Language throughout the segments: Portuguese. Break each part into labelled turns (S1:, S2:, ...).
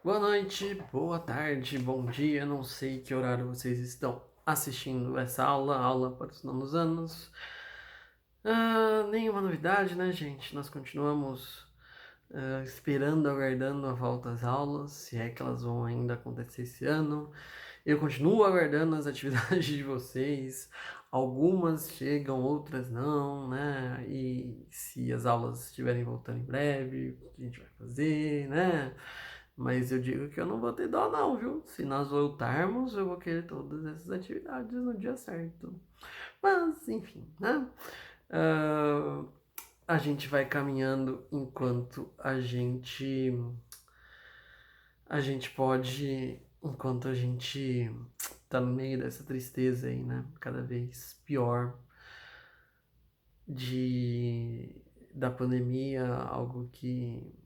S1: Boa noite, boa tarde, bom dia, não sei que horário vocês estão assistindo essa aula para os nonos anos. Nenhuma novidade, né, gente? Nós continuamos esperando, aguardando a volta às aulas, se é que elas vão ainda acontecer esse ano. Eu continuo aguardando as atividades de vocês. Algumas chegam, outras não, né? E se as aulas estiverem voltando em breve, o que a gente vai fazer, né? Mas eu digo que eu não vou ter dó não, viu? Se nós voltarmos, eu vou querer todas essas atividades no dia certo. Mas, enfim, né? Ah, a gente vai caminhando enquanto a gente pode, enquanto a gente tá no meio dessa tristeza aí, né? Cada vez pior de da pandemia, algo que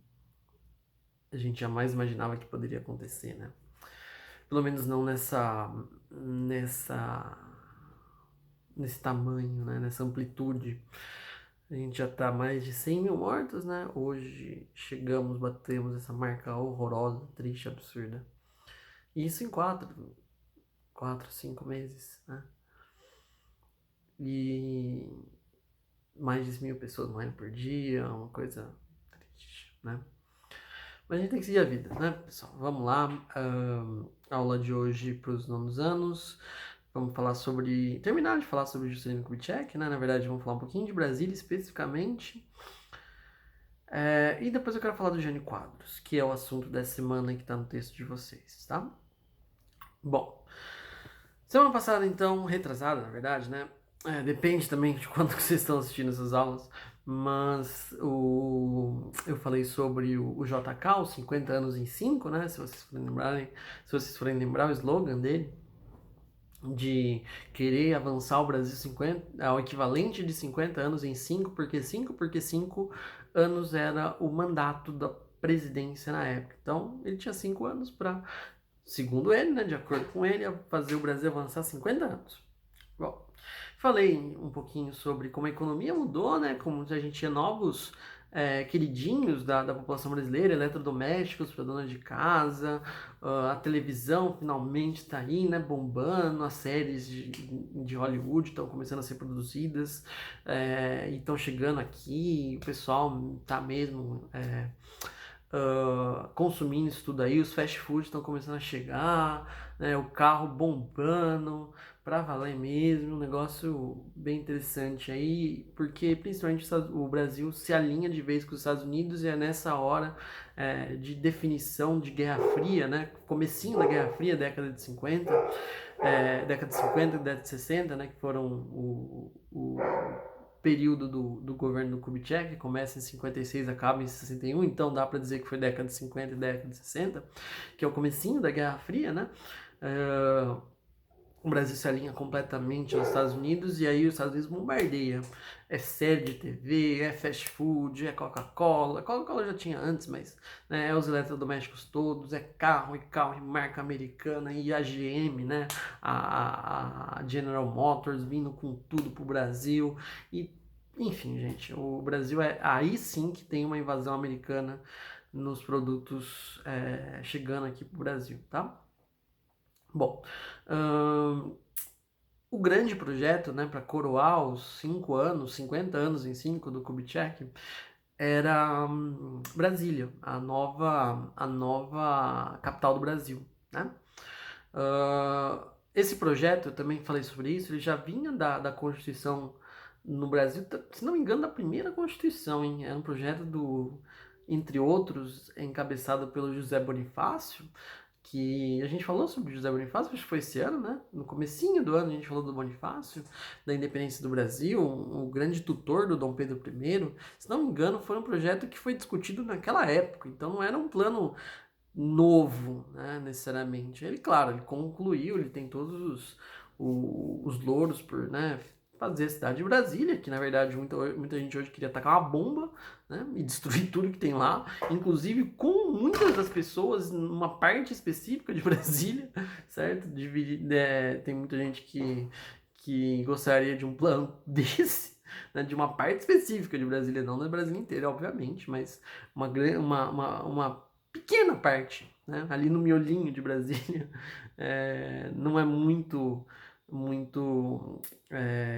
S1: a gente jamais imaginava que poderia acontecer, né? Pelo menos não nessa nesse tamanho, né? Nessa amplitude. A gente já tá mais de 100 mil mortos, né? Hoje chegamos, batemos essa marca horrorosa, triste, absurda. E isso em 5 meses, né? E mais de 1.000 pessoas morrendo por dia, uma coisa triste, né? Mas a gente tem que seguir a vida, né, pessoal? Vamos lá. Aula de hoje para os nonos anos. Vamos falar sobre. Terminar de falar sobre Juscelino Kubitschek, né? Na verdade, vamos falar um pouquinho de Brasília especificamente. E depois eu quero falar do Jânio Quadros, que é o assunto dessa semana que está no texto de vocês, tá? Bom, semana passada, então, retrasada, na verdade, né? Depende também de quando que vocês estão assistindo essas aulas, mas eu falei sobre o JK, os 50 anos em 5, né? Se vocês forem lembrar o slogan dele, de querer avançar o Brasil 50, ao equivalente de 50 anos em 5, porque 5, porque 5 anos era o mandato da presidência na época. Então, ele tinha 5 anos para, segundo ele, né, de acordo com ele, fazer o Brasil avançar 50 anos. Bom, falei um pouquinho sobre como a economia mudou, né? Como a gente tinha novos queridinhos da população brasileira, eletrodomésticos para dona de casa, a televisão finalmente está aí, né? Bombando, as séries de Hollywood estão começando a ser produzidas e estão chegando aqui, o pessoal tá mesmo consumindo isso tudo aí, os fast foods estão começando a chegar, né, o carro bombando, pra valer mesmo, um negócio bem interessante aí, porque principalmente o Brasil se alinha de vez com os Estados Unidos e é nessa hora de definição de Guerra Fria, né, comecinho da Guerra Fria, década de 60, né, que foram o período do governo do Kubitschek, que começa em 56 acaba em 61, então dá para dizer que foi década de 50 e década de 60, que é o comecinho da Guerra Fria, né? O Brasil se alinha completamente aos Estados Unidos e aí os Estados Unidos bombardeia. É série de TV, é fast food, é Coca-Cola. Coca-Cola já tinha antes, mas né, é os eletrodomésticos todos, é carro e marca americana e a GM, né? A General Motors vindo com tudo pro Brasil. E, enfim, gente, o Brasil é aí sim que tem uma invasão americana nos produtos chegando aqui pro Brasil, tá? Bom, hum, o grande projeto, né, para coroar os 5 anos, 50 anos em 5 do Kubitschek, era Brasília, a nova capital do Brasil, né? Esse projeto, eu também falei sobre isso, ele já vinha da Constituição no Brasil, se não me engano, da primeira Constituição, hein? Era um projeto entre outros, encabeçado pelo José Bonifácio, que a gente falou sobre José Bonifácio, acho que foi esse ano, né? No comecinho do ano a gente falou do Bonifácio, da independência do Brasil, o grande tutor do Dom Pedro I. Se não me engano, foi um projeto que foi discutido naquela época, então não era um plano novo, né, necessariamente. Ele, claro, ele concluiu, ele tem todos os louros por, né, fazer a cidade de Brasília, que na verdade muita gente hoje queria tacar uma bomba, né, e destruir tudo que tem lá, inclusive com muitas das pessoas numa parte específica de Brasília, certo? Tem muita gente que gostaria de um plano desse, né, de uma parte específica de Brasília, não da Brasília inteira, obviamente, mas uma pequena parte, né? Ali no miolinho de Brasília, não é muito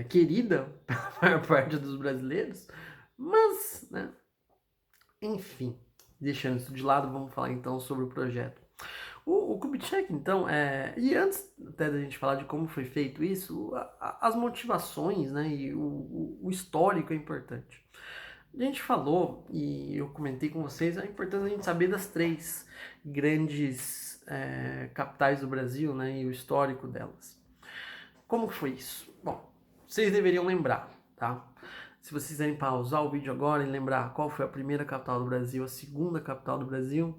S1: querida pela maior parte dos brasileiros, mas, né? Enfim, deixando isso de lado, vamos falar então sobre o projeto. O Kubitschek, então, e antes até da gente falar de como foi feito isso, as motivações, né, e o histórico é importante. A gente falou, e eu comentei com vocês, a importância da gente saber das três grandes capitais do Brasil, né, e o histórico delas. Como foi isso? Bom, vocês deveriam lembrar, tá? Se vocês quiserem pausar o vídeo agora e lembrar qual foi a primeira capital do Brasil, a segunda capital do Brasil,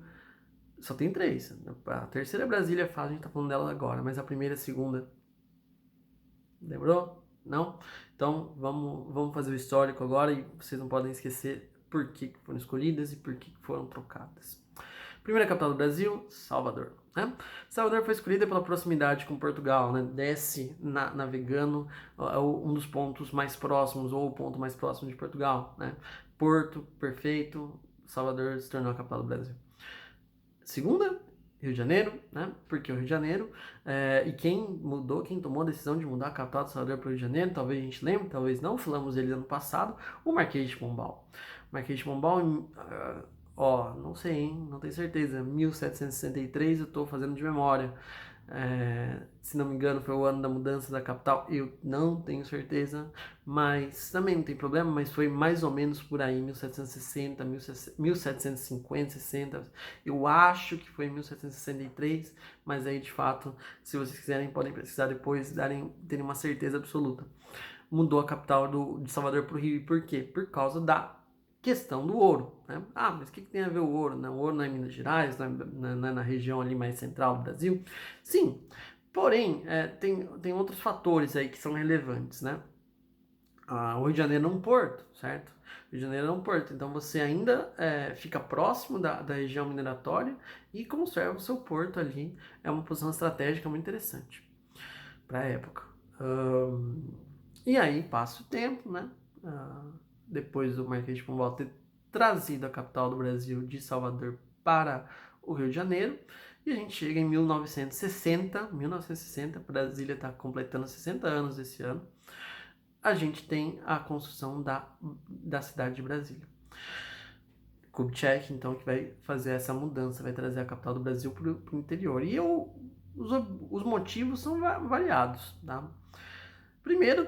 S1: só tem três. A terceira é Brasília, é fácil, a gente tá falando dela agora, mas a primeira e a segunda, lembrou? Não? Então, vamos fazer o histórico agora e vocês não podem esquecer por que foram escolhidas e por que foram trocadas. Primeira capital do Brasil, Salvador. Né? Salvador foi escolhida pela proximidade com Portugal, né? Desce navegando um dos pontos mais próximos, ou o ponto mais próximo de Portugal. Né? Porto, perfeito, Salvador se tornou a capital do Brasil. Segunda, Rio de Janeiro, né? Porque o Rio de Janeiro, e quem tomou a decisão de mudar a capital de Salvador para o Rio de Janeiro, talvez a gente lembre, talvez não, falamos dele ano passado, o Marquês de Pombal. O Marquês de Pombal, não sei, hein? Não tenho certeza, 1763, eu estou fazendo de memória. Se não me engano, foi o ano da mudança da capital, eu não tenho certeza, mas também não tem problema, mas foi mais ou menos por aí, 1760, 1750, 60, eu acho que foi em 1763, mas aí de fato, se vocês quiserem, podem pesquisar depois, terem uma certeza absoluta. Mudou a capital de Salvador para o Rio, e por quê? Por causa da questão do ouro, né? Mas o que tem a ver o ouro? Né? O ouro não é em Minas Gerais, não é na região ali mais central do Brasil? Sim, porém, tem outros fatores aí que são relevantes, né? O Rio de Janeiro é um porto, certo? O Rio de Janeiro é um porto, então você ainda fica próximo da região mineratória e conserva o seu porto ali. É uma posição estratégica muito interessante para a época. E aí passa o tempo, né? Depois do Marquês de Pombal ter trazido a capital do Brasil de Salvador para o Rio de Janeiro, e a gente chega em 1960, Brasília está completando 60 anos esse ano, a gente tem a construção da cidade de Brasília. Kubitschek, então, que vai fazer essa mudança, vai trazer a capital do Brasil para o interior. E os motivos são variados, tá? Primeiro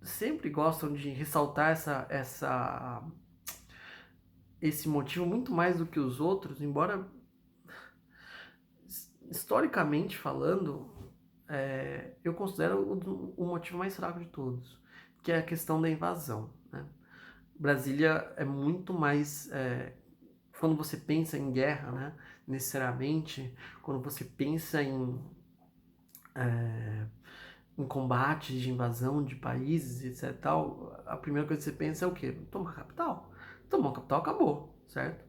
S1: sempre gostam de ressaltar esse motivo muito mais do que os outros, embora historicamente falando, eu considero o motivo mais fraco de todos, que é a questão da invasão, né? Brasília é muito mais, quando você pensa em guerra, né, necessariamente, quando você pensa em combates de invasão de países, etc. Tal, a primeira coisa que você pensa é o quê? Tomar a capital. Tomou a capital, acabou, certo?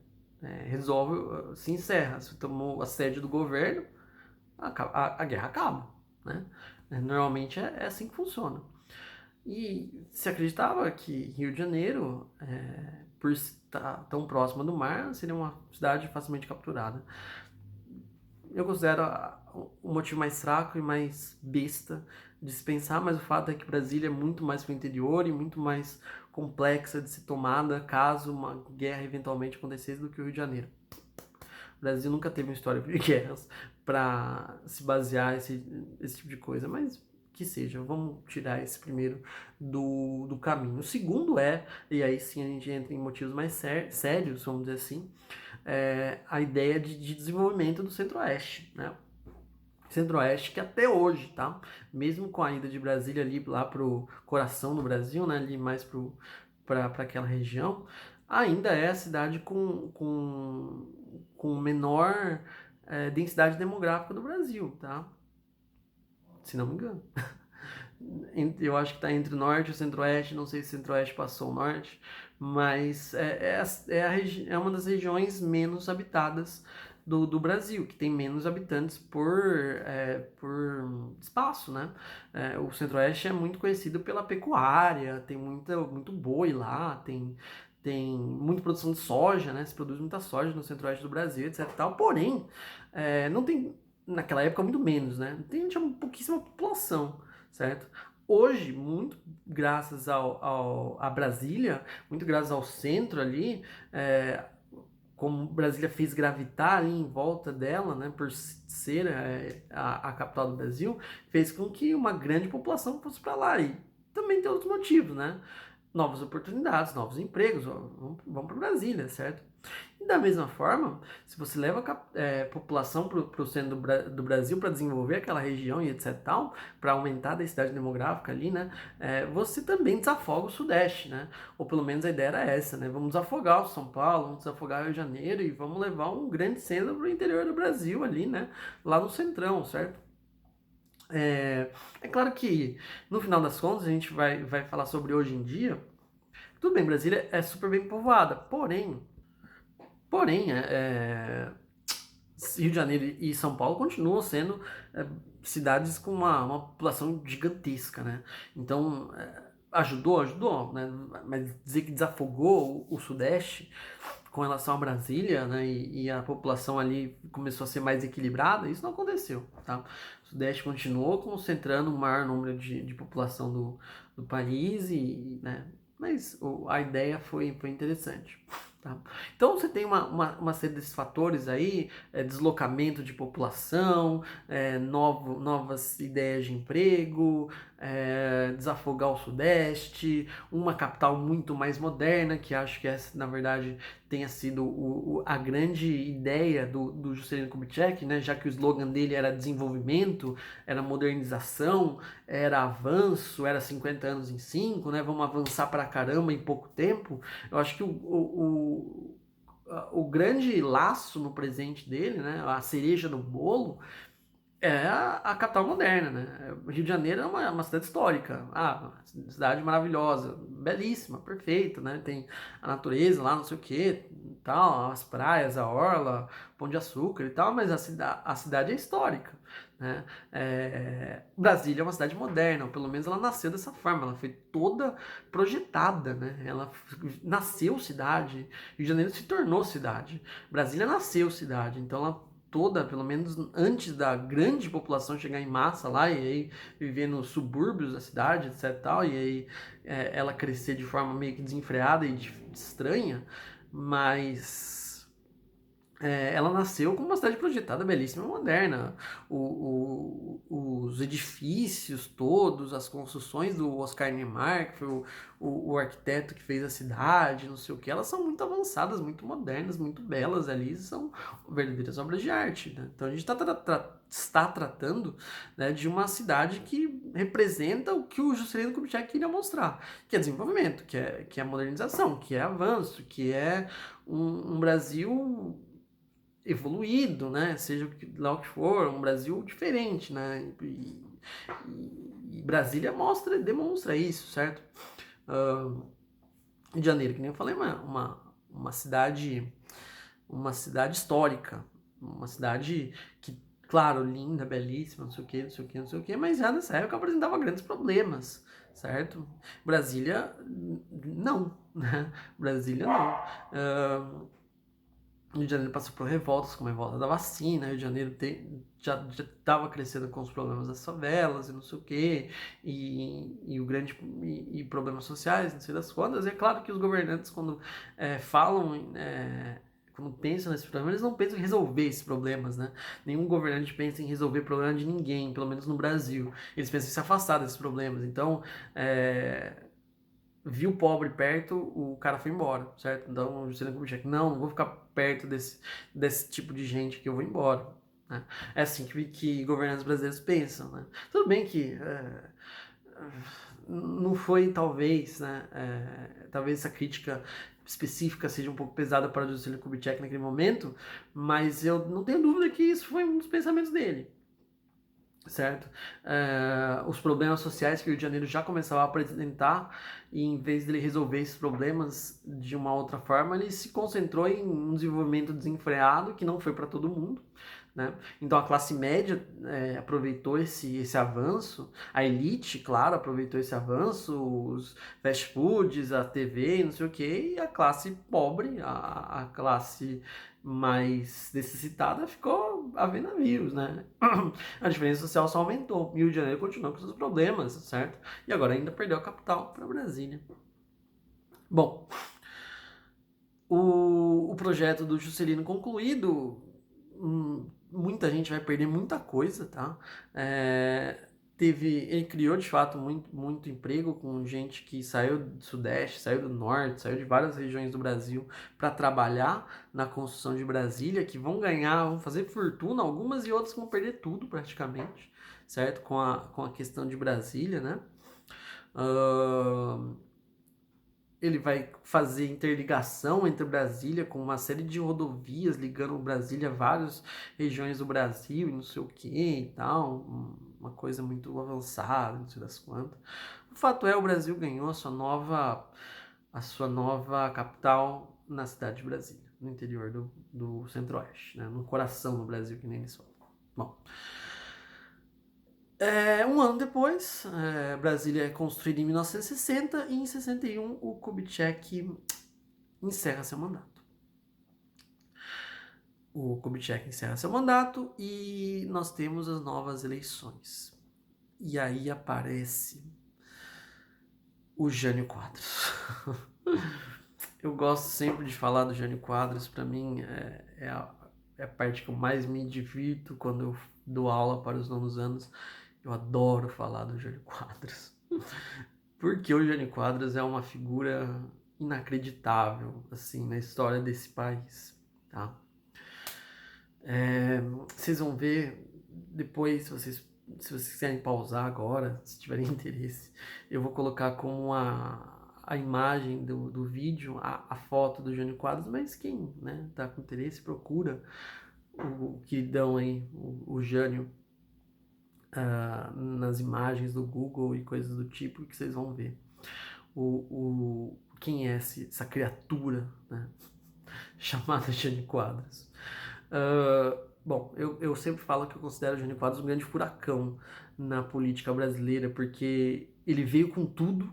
S1: Resolve, se encerra. Se tomou a sede do governo, a guerra acaba, né? Normalmente é assim que funciona. E se acreditava que Rio de Janeiro, por estar tão próxima do mar, seria uma cidade facilmente capturada. Eu considero o motivo mais fraco e mais besta de se pensar, mas o fato é que Brasília é muito mais para o interior e muito mais complexa de ser tomada caso uma guerra eventualmente acontecesse do que o Rio de Janeiro. O Brasil nunca teve uma história de guerras para se basear esse tipo de coisa, mas que seja, vamos tirar esse primeiro do caminho. O segundo e aí sim a gente entra em motivos mais sérios, vamos dizer assim, a ideia de desenvolvimento do Centro-Oeste, né? Centro-Oeste que até hoje, tá? Mesmo com a ida de Brasília ali lá pro coração do Brasil, né? Ali mais para aquela região, ainda é a cidade com menor densidade demográfica do Brasil, tá? Se não me engano. Eu acho que está entre o norte e o centro-oeste, não sei se o centro-oeste passou o norte, mas é uma das regiões menos habitadas do Brasil, que tem menos habitantes por espaço, né? O centro-oeste é muito conhecido pela pecuária, tem muito boi lá, tem muita produção de soja, né? Se produz muita soja no centro-oeste do Brasil, etc e tal. Porém, não tem, naquela época, muito menos, né? Tinha pouquíssima população, certo? Hoje, muito graças a Brasília, muito graças ao centro ali, como Brasília fez gravitar ali em volta dela, né, por ser a capital do Brasil, fez com que uma grande população fosse para lá. E também tem outros motivos, né? Novas oportunidades, novos empregos, vão para Brasília, certo? E da mesma forma, se você leva a população para o centro do Brasil para desenvolver aquela região e etc tal, para aumentar a densidade demográfica ali, né, você também desafoga o Sudeste, né? Ou pelo menos a ideia era essa, né? Vamos desafogar o São Paulo, vamos desafogar o Rio de Janeiro e vamos levar um grande centro para o interior do Brasil ali, né? Lá no centrão, certo? É claro que no final das contas a gente vai falar sobre hoje em dia. Tudo bem, Brasília é super bem povoada, porém, Rio de Janeiro e São Paulo continuam sendo cidades com uma população gigantesca, né? Então, ajudou, né? Mas dizer que desafogou o Sudeste com relação a Brasília, né? E a população ali começou a ser mais equilibrada, isso não aconteceu, tá? O Sudeste continuou concentrando o maior número de população do país, né? Mas a ideia foi interessante. Tá? Então você tem uma série desses fatores aí, deslocamento de população, novas ideias de emprego, desafogar o Sudeste, uma capital muito mais moderna, que acho que essa, na verdade, tenha sido a grande ideia do Juscelino Kubitschek, né? Já que o slogan dele era desenvolvimento, era modernização, era avanço, era 50 anos em 5, né? Vamos avançar pra caramba em pouco tempo. Eu acho que o grande laço no presente dele, né? A cereja do bolo, é a capital moderna, né? Rio de Janeiro é uma cidade histórica, cidade maravilhosa, belíssima, perfeita, né? Tem a natureza lá, não sei o que, tal, as praias, a orla, Pão de Açúcar e tal, mas a cidade é histórica, né? Brasília é uma cidade moderna, ou pelo menos ela nasceu dessa forma, ela foi toda projetada, né? Ela nasceu cidade, Rio de Janeiro se tornou cidade, Brasília nasceu cidade, então ela toda, pelo menos antes da grande população chegar em massa lá e aí viver nos subúrbios da cidade, etc tal, e aí ela crescer de forma meio que desenfreada e estranha, mas ela nasceu como uma cidade projetada belíssima e moderna. Os edifícios todos, as construções do Oscar Niemeyer, que foi o arquiteto que fez a cidade, não sei o que, elas são muito avançadas, muito modernas, muito belas ali, são verdadeiras obras de arte, né? Então a gente está tratando, né, de uma cidade que representa o que o Juscelino Kubitschek queria mostrar, que é desenvolvimento, que é modernização, que é avanço, que é um Brasil evoluído, né? Seja lá o que for, um Brasil diferente, né? E Brasília demonstra isso, certo? Rio de Janeiro, que nem eu falei, uma cidade histórica, uma cidade que, claro, linda, belíssima, não sei o que, não sei o que, não sei o que, mas já nessa época apresentava grandes problemas, certo? Brasília, não, né? Brasília, não. Rio de Janeiro passou por revoltas, como a revolta da vacina, Rio de Janeiro já estava crescendo com os problemas das favelas e não sei o quê, e problemas sociais, não sei das quantas. E é claro que os governantes, quando falam, quando pensam nesses problemas, eles não pensam em resolver esses problemas, né? Nenhum governante pensa em resolver o problema de ninguém, pelo menos no Brasil. Eles pensam em se afastar desses problemas. Então, viu o pobre perto, o cara foi embora, certo? Então, o Juscelino Kubitschek, não vou ficar perto desse tipo de gente que eu vou embora, né? É assim que governantes brasileiros pensam, né? Tudo bem que não foi, talvez, né? Talvez essa crítica específica seja um pouco pesada para o Juscelino Kubitschek naquele momento, mas eu não tenho dúvida que isso foi um dos pensamentos dele. certo? Os problemas sociais que o Rio de Janeiro já começava a apresentar, e em vez dele resolver esses problemas de uma outra forma, ele se concentrou em um desenvolvimento desenfreado que não foi para todo mundo, né? Então a classe média aproveitou esse avanço, a elite, claro, aproveitou esse avanço, os fast foods, a TV, não sei o que, e a classe pobre, a classe mais necessitada ficou a ver navios, né? A diferença social só aumentou. E o Rio de Janeiro continuou com seus problemas, certo? E agora ainda perdeu a capital para Brasília. Bom, o projeto do Juscelino concluído, muita gente vai perder muita coisa, tá? Ele criou de fato muito emprego com gente que saiu do Sudeste, saiu do Norte, saiu de várias regiões do Brasil para trabalhar na construção de Brasília, que vão ganhar, vão fazer fortuna, algumas e outras vão perder tudo praticamente, certo? Com a questão de Brasília, né? Ele vai fazer interligação entre Brasília com uma série de rodovias ligando Brasília a várias regiões do Brasil e não sei o que e tal, uma coisa muito avançada, não sei das quantas. O fato é, o Brasil ganhou a sua nova capital na cidade de Brasília, no interior do Centro-Oeste, né? No coração do Brasil, que nem eles falam. Bom, um ano depois, Brasília é construída em 1960 e em 61 o Kubitschek encerra seu mandato. O Kubitschek encerra seu mandato e nós temos as novas eleições. E aí aparece o Jânio Quadros. Eu gosto sempre de falar do Jânio Quadros, para mim é a parte que eu mais me divirto quando eu dou aula para os novos anos. Eu adoro falar do Jânio Quadros. Porque o Jânio Quadros é uma figura inacreditável, assim, na história desse país, tá? Vocês vão ver depois, se vocês quiserem pausar agora, se tiverem interesse, eu vou colocar como a imagem do vídeo, a foto do Jânio Quadros, mas quem, né, tá com interesse, procura o que dão aí, o Jânio, nas imagens do Google e coisas do tipo, que vocês vão ver quem é essa criatura, né, chamada Jânio Quadros. Bom, eu sempre falo que eu considero o Jânio Quadros um grande furacão na política brasileira, porque ele veio com tudo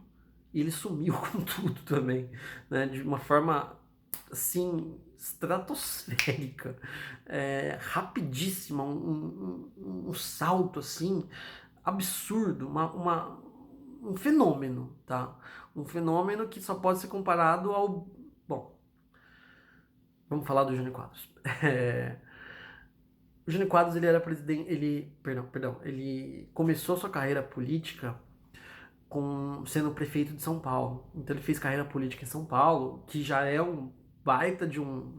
S1: e ele sumiu com tudo também, né? De uma forma, assim, estratosférica, rapidíssima, um salto, assim, absurdo, um fenômeno, tá? Um fenômeno que só pode ser comparado ao... Bom, vamos falar do Jânio Quadros. O Jânio Quadros, ele era presidente, ele começou sua carreira política sendo prefeito de São Paulo. Então ele fez carreira política em São Paulo, que já é um baita de um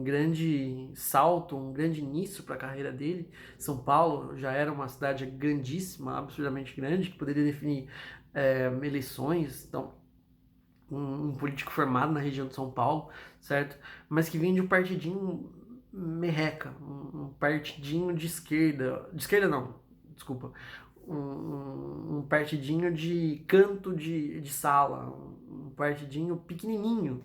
S1: grande salto, um grande início para a carreira dele. São Paulo já era uma cidade grandíssima, absurdamente grande, que poderia definir eleições. Então, um político formado na região de São Paulo, certo? Mas que vinha de um partidinho merreca, um partidinho de esquerda não, desculpa, um partidinho de canto de sala, um partidinho pequenininho,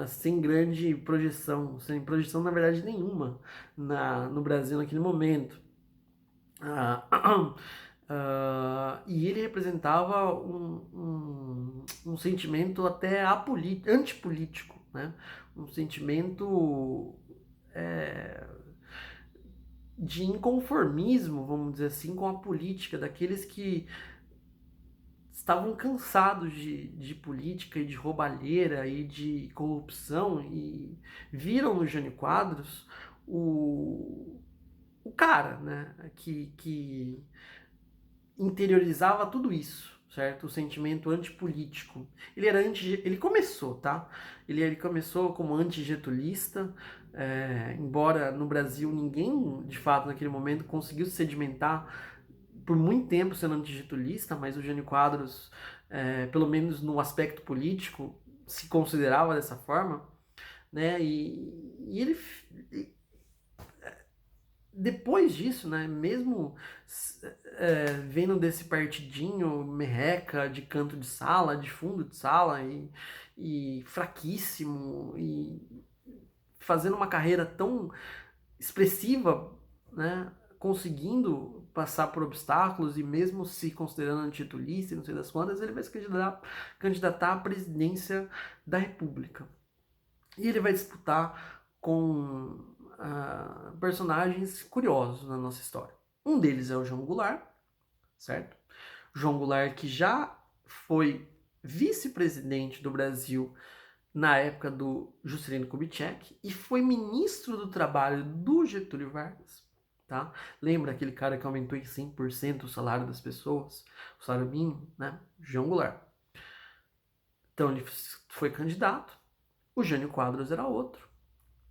S1: sem grande projeção, sem projeção na verdade nenhuma no Brasil naquele momento. E ele representava um sentimento até antipolítico, né? Um sentimento de inconformismo, vamos dizer assim, com a política, daqueles que estavam cansados de política e de roubalheira e de corrupção e viram no Jânio Quadros o cara, né, que interiorizava tudo isso, certo? O sentimento antipolítico. Ele começou, tá? Ele começou como antigetulista, embora no Brasil ninguém, de fato, naquele momento conseguiu se sedimentar por muito tempo sendo antigetulista, mas o Jânio Quadros, pelo menos no aspecto político, se considerava dessa forma, né? E ele depois disso, né, mesmo vendo desse partidinho merreca de canto de sala, de fundo de sala e fraquíssimo e fazendo uma carreira tão expressiva, né, conseguindo passar por obstáculos e mesmo se considerando antitulista e não sei das quantas, ele vai se candidatar à presidência da República. E ele vai disputar com personagens curiosos na nossa história. Um deles é o João Goulart, certo? João Goulart que já foi vice-presidente do Brasil na época do Juscelino Kubitschek e foi ministro do Trabalho do Getúlio Vargas, tá? Lembra aquele cara que aumentou em 100% o salário das pessoas, o salário mínimo, né? João Goulart. Então ele foi candidato, o Jânio Quadros era outro.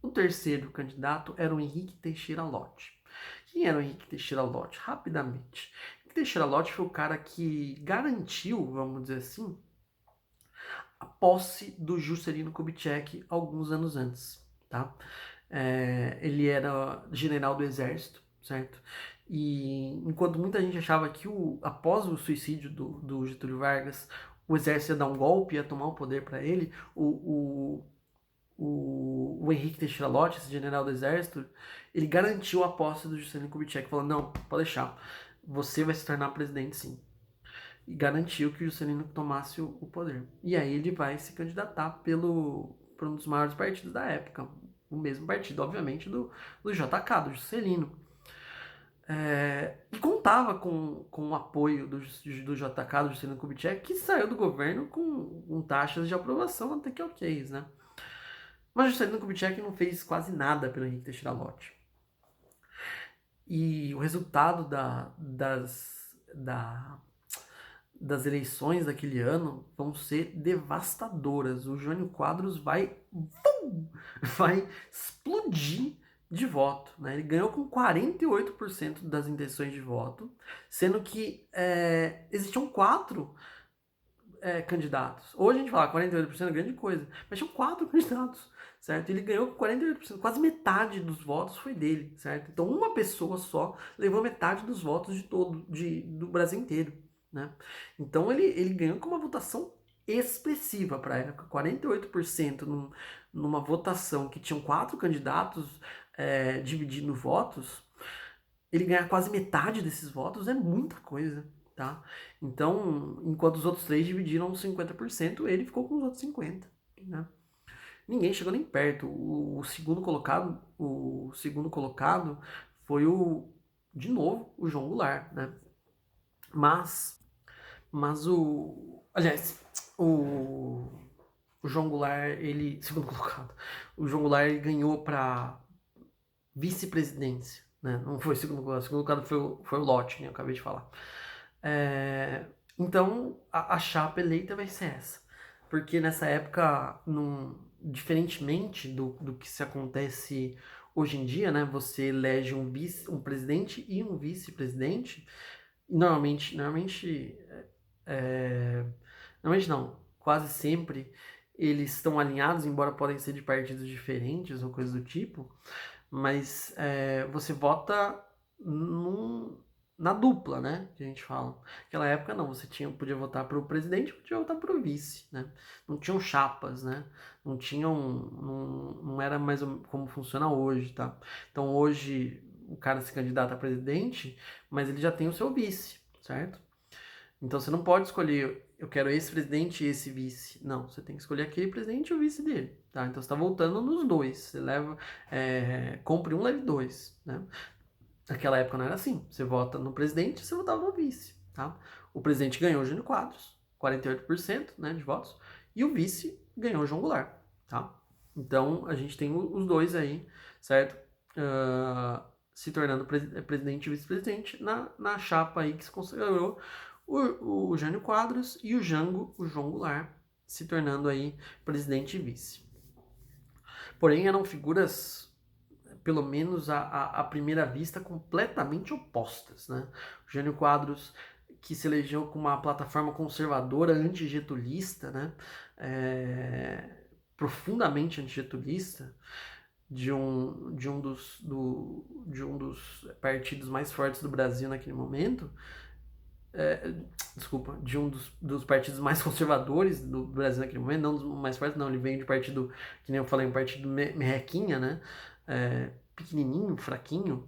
S1: O terceiro candidato era o Henrique Teixeira Lott. Quem era o Henrique Teixeira Lott? Rapidamente. Henrique Teixeira Lott foi o cara que garantiu, vamos dizer assim, a posse do Juscelino Kubitschek alguns anos antes, tá? Ele era general do exército, certo? E enquanto muita gente achava que após o suicídio do Getúlio Vargas, o exército ia dar um golpe, ia tomar o poder para ele, o Henrique Teixeira Lott, esse general do exército, ele garantiu a posse do Juscelino Kubitschek, falando, não, pode deixar, você vai se tornar presidente sim. E garantiu que o Juscelino tomasse o poder. E aí ele vai se candidatar por um dos maiores partidos da época, o mesmo partido, obviamente, do JK, do Juscelino. E contava com o apoio do JK, do Juscelino Kubitschek, que saiu do governo com taxas de aprovação até que ok, né? Mas o Juscelino Kubitschek não fez quase nada pelo Henrique Teixeira Lott. E o resultado das eleições daquele ano vão ser devastadoras. O Jânio Quadros vai explodir de voto. Né? Ele ganhou com 48% das intenções de voto, sendo que existiam 4 candidatos. Hoje a gente fala 48% é grande coisa, mas tinham 4 candidatos, certo? Ele ganhou com 48%, quase metade dos votos foi dele, certo? Então uma pessoa só levou metade dos votos do Brasil inteiro, né? Então ele ganhou com uma votação expressiva para a época, 48% numa votação que tinham 4 candidatos dividindo votos, ele ganhar quase metade desses votos é muita coisa. Tá? Então, enquanto os outros 3 dividiram 50%, ele ficou com os outros 50%. Né? Ninguém chegou nem perto. O segundo colocado foi de novo, o João Goulart. Né? Mas aliás, o João Goulart, segundo colocado, o João Goulart ele ganhou para vice-presidência. Né? Não foi o segundo colocado foi o Lott, né? Eu acabei de falar. Então a chapa eleita vai ser essa, porque nessa época, diferentemente do que se acontece hoje em dia, né, você elege um presidente e um vice-presidente, normalmente não, quase sempre eles estão alinhados, embora podem ser de partidos diferentes ou coisa do tipo, mas você vota na dupla, né? Que a gente fala. Naquela época não, você podia votar para o presidente, podia votar para o vice, né? Não tinham chapas, né? Não era mais como funciona hoje, tá? Então hoje o cara se candidata a presidente, mas ele já tem o seu vice, certo? Então você não pode escolher, eu quero esse presidente e esse vice. Não, você tem que escolher aquele presidente e o vice dele, tá? Então você está voltando nos dois. Você leva, compre um, leve dois, né? Naquela época não era assim. Você vota no presidente, você votava no vice, tá? O presidente ganhou o Jânio Quadros, 48%, né, de votos, e o vice ganhou o João Goulart, tá? Então a gente tem os dois aí, certo? Se tornando presidente e vice-presidente na chapa aí que se consagrou o Jânio Quadros e o João Goulart, se tornando aí presidente e vice. Porém, eram figuras, pelo menos à primeira vista, completamente opostas. Né? O Jânio Quadros, que se elegeu com uma plataforma conservadora, antigetulista, né? Profundamente antigetulista, de um dos partidos mais fortes do Brasil naquele momento, desculpa, de um dos partidos mais conservadores do Brasil naquele momento, não dos mais fortes, não, ele vem de partido, que nem eu falei, um partido merrequinha, né, pequenininho, fraquinho,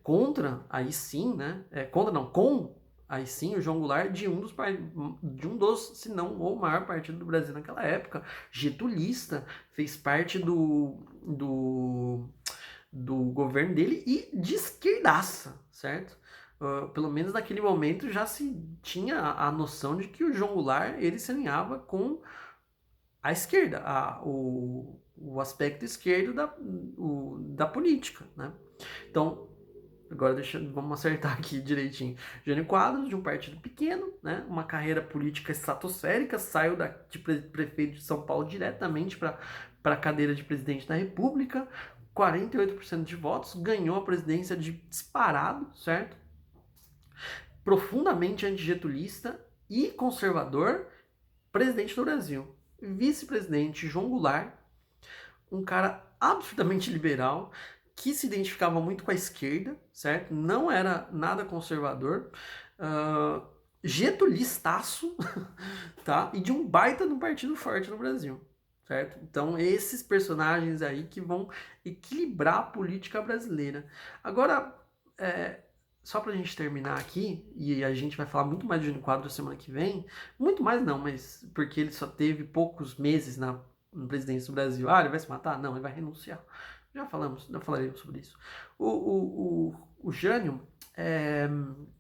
S1: contra, aí sim, né, contra não, com, aí sim, o João Goulart, de um dos, se não o maior partido do Brasil naquela época, getulista, fez parte do governo dele e de esquerdaça, certo? Pelo menos naquele momento já se tinha a noção de que o João Goulart ele se alinhava com a esquerda, o aspecto esquerdo da política, né? Então, agora vamos acertar aqui direitinho. Jânio Quadros, de um partido pequeno, né? Uma carreira política estratosférica, saiu de prefeito de São Paulo diretamente para a cadeira de presidente da República, 48% de votos, ganhou a presidência de disparado, certo? Profundamente antigetulista e conservador, presidente do Brasil. Vice-presidente João Goulart, um cara absolutamente liberal, que se identificava muito com a esquerda, certo? Não era nada conservador, getulistaço, tá? E de um baita de um partido forte no Brasil, certo? Então, esses personagens aí que vão equilibrar a política brasileira. Agora, só pra gente terminar aqui, e a gente vai falar muito mais de Jânio Quadros semana que vem, muito mais não, mas porque ele só teve poucos meses na presidência do Brasil. Ah, ele vai se matar? Não, ele vai renunciar. Já falaremos sobre isso. O Jânio,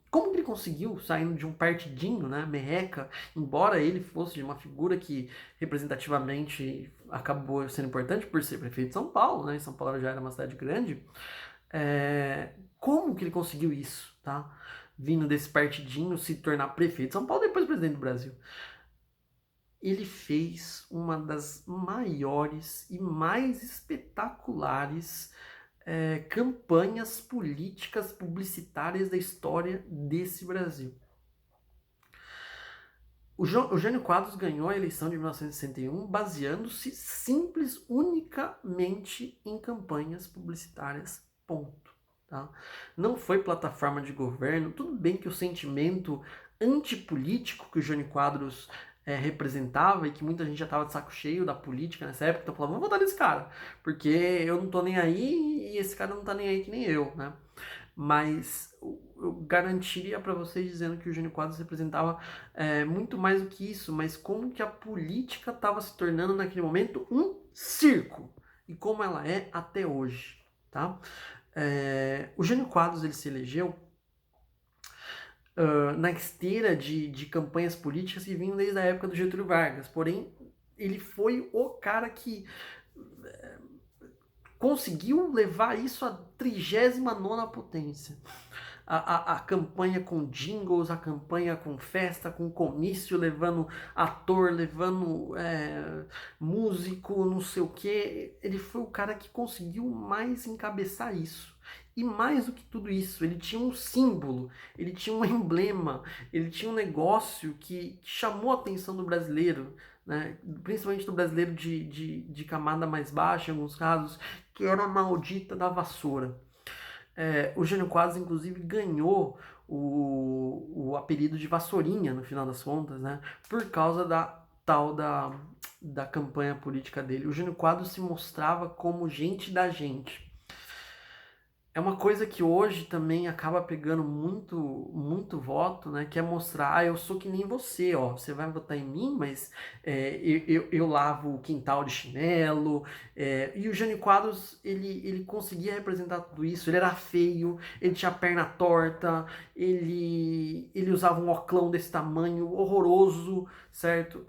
S1: como que ele conseguiu, saindo de um partidinho, né, merreca, embora ele fosse de uma figura que representativamente acabou sendo importante por ser prefeito de São Paulo, né, São Paulo já era uma cidade grande, como que ele conseguiu isso, tá? Vindo desse partidinho se tornar prefeito de São Paulo, depois presidente do Brasil. Ele fez uma das maiores e mais espetaculares campanhas políticas publicitárias da história desse Brasil. O Jânio Quadros ganhou a eleição de 1961 baseando-se unicamente em campanhas publicitárias, ponto. Tá? Não foi plataforma de governo, tudo bem que o sentimento antipolítico que o Jânio Quadros representava e que muita gente já estava de saco cheio da política nessa época, então falava, vou votar nesse cara, porque eu não tô nem aí e esse cara não tá nem aí que nem eu, né? Mas eu garantiria para vocês dizendo que o Jânio Quadros representava muito mais do que isso, mas como que a política estava se tornando naquele momento um circo, e como ela é até hoje, tá? O Jânio Quadros ele se elegeu na esteira de campanhas políticas que vinham desde a época do Getúlio Vargas, porém ele foi o cara que conseguiu levar isso à 39ª potência. A campanha com jingles, a campanha com festa, com comício, levando ator, levando músico, não sei o que. Ele foi o cara que conseguiu mais encabeçar isso. E mais do que tudo isso, ele tinha um símbolo, ele tinha um emblema, ele tinha um negócio que chamou a atenção do brasileiro, né? Principalmente do brasileiro de camada mais baixa, em alguns casos, que era a maldita da vassoura. O Jânio Quadros, inclusive, ganhou o apelido de Vassourinha, no final das contas, né? Por causa da campanha política dele. O Jânio Quadros se mostrava como gente da gente. É uma coisa que hoje também acaba pegando muito, muito voto, né? Que é mostrar, eu sou que nem você, ó. Você vai votar em mim, mas eu lavo o quintal de chinelo. E o Jânio Quadros, ele conseguia representar tudo isso. Ele era feio, ele tinha a perna torta, ele usava um oclão desse tamanho, horroroso, certo?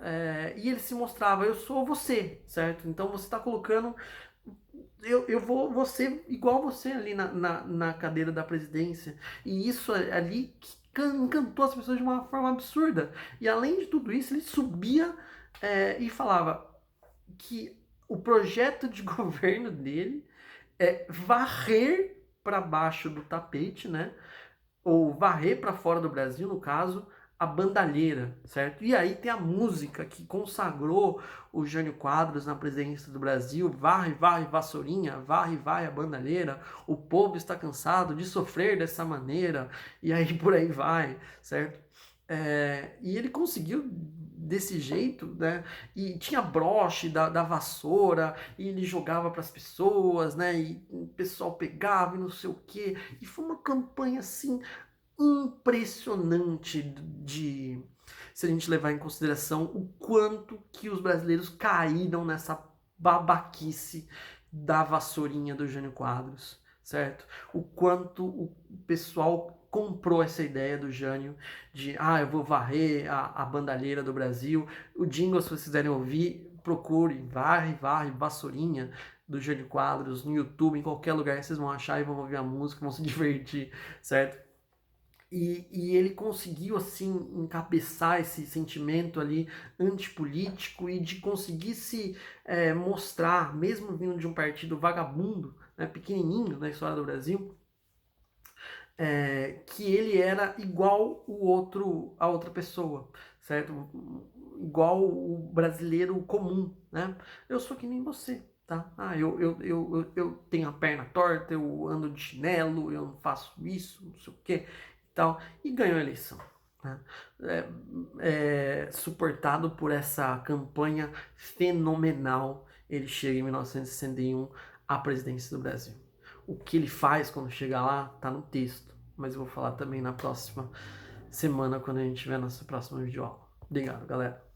S1: E ele se mostrava, eu sou você, certo? Então você está colocando... Eu vou ser igual você ali na cadeira da presidência. E isso ali encantou as pessoas de uma forma absurda. E além de tudo isso, ele subia e falava que o projeto de governo dele é varrer para baixo do tapete, né? Ou varrer para fora do Brasil, no caso, a bandalheira, certo? E aí tem a música que consagrou o Jânio Quadros na presidência do Brasil, varre, varre, vassourinha, varre, varre a bandalheira, o povo está cansado de sofrer dessa maneira, e aí por aí vai, certo? E ele conseguiu desse jeito, né? E tinha broche da vassoura, e ele jogava para as pessoas, né? E o pessoal pegava e não sei o quê. E foi uma campanha assim impressionante de se a gente levar em consideração o quanto que os brasileiros caíram nessa babaquice da vassourinha do Jânio Quadros, certo? O quanto o pessoal comprou essa ideia do Jânio de, eu vou varrer a bandalheira do Brasil. O jingle, se vocês quiserem ouvir, procurem, varre, varre, vassourinha do Jânio Quadros no YouTube, em qualquer lugar vocês vão achar e vão ouvir a música, vão se divertir, certo? E ele conseguiu, assim, encabeçar esse sentimento ali antipolítico e de conseguir se mostrar, mesmo vindo de um partido vagabundo, né, pequenininho na história do Brasil, que ele era igual a outra pessoa, certo? Igual o brasileiro comum, né? Eu sou que nem você, tá? Eu tenho a perna torta, eu ando de chinelo, eu não faço isso, não sei o quê e tal. E ganhou a eleição, né? Suportado por essa campanha fenomenal, ele chega em 1961 à presidência do Brasil. O que ele faz quando chega lá tá no texto, mas eu vou falar também na próxima semana, quando a gente tiver a nossa próxima videoaula. Obrigado, galera.